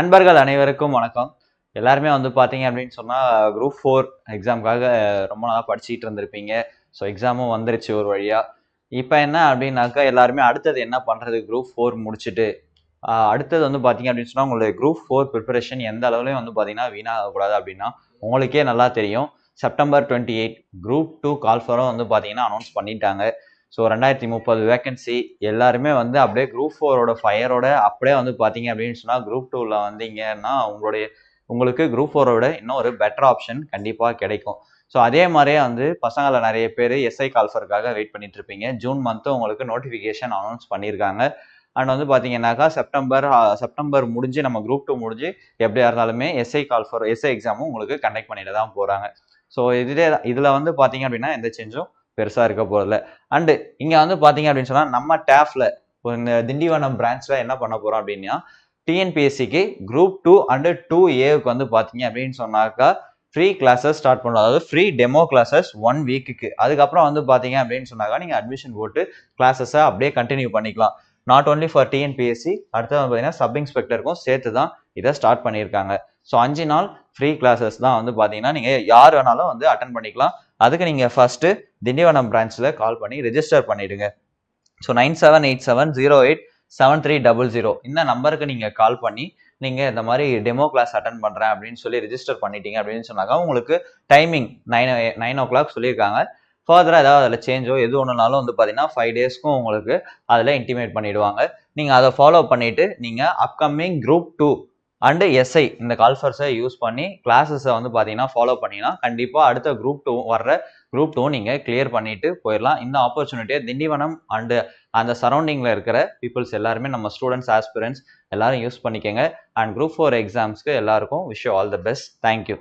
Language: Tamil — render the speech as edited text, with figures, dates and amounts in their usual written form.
நண்பர்கள் அனைவருக்கும் வணக்கம். எல்லாருமே வந்து பார்த்தீங்க அப்படின்னு சொன்னால் குரூப் 4 எக்ஸாமுக்காக ரொம்ப நாளாக படிச்சுட்டு இருந்திருப்பீங்க. ஸோ எக்ஸாமும் வந்துருச்சு ஒரு வழியாக. இப்போ என்ன அப்படின்னாக்கா எல்லாருமே அடுத்தது என்ன பண்ணுறது குரூப் 4 முடிச்சுட்டு அடுத்தது வந்து பார்த்தீங்க அப்படின்னு சொன்னால் உங்களுடைய குரூப் 4 ப்ரிப்பரேஷன் எந்த அளவுலையும் வந்து பார்த்தீங்கன்னா வீணாகக்கூடாது அப்படின்னா உங்களுக்கே நல்லா தெரியும். செப்டம்பர் 28 குரூப் 2 கால் ஃபாரும் வந்து பார்த்தீங்கன்னா அனௌன்ஸ் பண்ணிட்டாங்க. ஸோ 2030 வேகன்சி எல்லாருமே வந்து அப்படியே குரூப் 4ஓட ஃபயரோட அப்படியே வந்து பார்த்தீங்க அப்படின்னு சொன்னால் குரூப் 2வில் வந்தீங்கன்னா உங்களுக்கு குரூப் 4ஓட இன்னும் ஒரு பெட்டர் ஆப்ஷன் கண்டிப்பாக கிடைக்கும். ஸோ அதே மாதிரியே வந்து பசங்களை நிறைய பேர் எஸ்ஐ கால்ஃபருக்காக வெயிட் பண்ணிட்டு இருப்பீங்க. ஜூன் மந்த்து உங்களுக்கு நோட்டிஃபிகேஷன் அனௌன்ஸ் பண்ணியிருக்காங்க. அண்ட் வந்து பார்த்தீங்கன்னாக்கா செப்டம்பர் முடிஞ்சு நம்ம குரூப் 2 முடிஞ்சு எப்படியா இருந்தாலுமே எஸ்ஐ எக்ஸாமும் உங்களுக்கு கண்டக்ட் பண்ணிட்டு தான் போகிறாங்க. ஸோ இதில் வந்து பார்த்தீங்க அப்படின்னா எந்த சேஞ்சும் பெருசாக இருக்க போகிறதில்ல. அண்டு இங்கே வந்து பார்த்தீங்க அப்படின்னு சொன்னால் நம்ம டேஃப்ல இந்த திண்டிவனம் பிரான்ச்சில் என்ன பண்ண போகிறோம் அப்படின்னா டிஎன்பிஎஸ்சிக்கு குரூப் 2 அண்டு 2ஏவுக்கு வந்து பார்த்தீங்க அப்படின்னு சொன்னாக்கா ஃப்ரீ கிளாஸஸ் ஸ்டார்ட் பண்ணுவோம். அதாவது ஃப்ரீ டெமோ கிளாஸஸ் 1 வீக்குக்கு. அதுக்கப்புறம் வந்து பார்த்தீங்க அப்படின்னு சொன்னாக்கா நீங்கள் அட்மிஷன் போட்டு கிளாஸஸை அப்படியே கண்டினியூ பண்ணிக்கலாம். நாட் ஓன்லி ஃபார் டிஎன்பிஎஸ்சி, அடுத்தது வந்து பார்த்தீங்கன்னா சப் இன்ஸ்பெக்டருக்கும் சேர்த்து தான் இதை ஸ்டார்ட் பண்ணியிருக்காங்க. ஸோ 5 நாள் ஃப்ரீ கிளாஸஸ் தான் வந்து பார்த்தீங்கன்னா நீங்கள் யார் வேணாலும் வந்து அட்டன் பண்ணிக்கலாம். அதுக்கு நீங்கள் ஃபர்ஸ்ட்டு திண்டிவனம் பிரான்ச்சில் கால் பண்ணி ரெஜிஸ்டர் பண்ணிடுங்க. ஸோ 9787087300 இந்த நம்பருக்கு நீங்கள் கால் பண்ணி நீங்கள் இந்த மாதிரி டெமோ கிளாஸ் அட்டன் பண்ணுறேன் அப்படின்னு சொல்லி ரெஜிஸ்டர் பண்ணிட்டீங்க அப்படின்னு சொன்னாக்கா உங்களுக்கு டைமிங் 9 o'clock சொல்லியிருக்காங்க. ஃபர்தராக ஏதாவது அதில் சேஞ்சோ எது ஒன்றுனாலும் வந்து பார்த்தீங்கன்னா 5 daysக்கும் உங்களுக்கு அதில் இன்டிமேட் பண்ணிவிடுவாங்க. நீங்கள் அதை ஃபாலோ பண்ணிவிட்டு நீங்கள் அப்கமிங் குரூப் 2 அண்டு எஸ்ஐ இந்த கால்ஃபர்ஸை யூஸ் பண்ணி கிளாஸஸை வந்து பார்த்தீங்கன்னா ஃபாலோ பண்ணிங்கன்னா கண்டிப்பாக அடுத்த குரூப் 2 நீங்கள் கிளியர் பண்ணிட்டு போயிடலாம். இந்த ஆப்பர்ச்சுனிட்டியை திண்டிவனம் அண்டு அந்த சரௌண்டிங்கில் இருக்கிற பீப்புள்ஸ் எல்லாருமே நம்ம ஸ்டூடெண்ட்ஸ் ஆஸ்பிரன்ஸ் எல்லாரும் யூஸ் பண்ணிக்கோங்க. அண்ட் குரூப் 4 எக்ஸாம்ஸ்க்கு எல்லாருக்கும் wish you all the best. Thank you.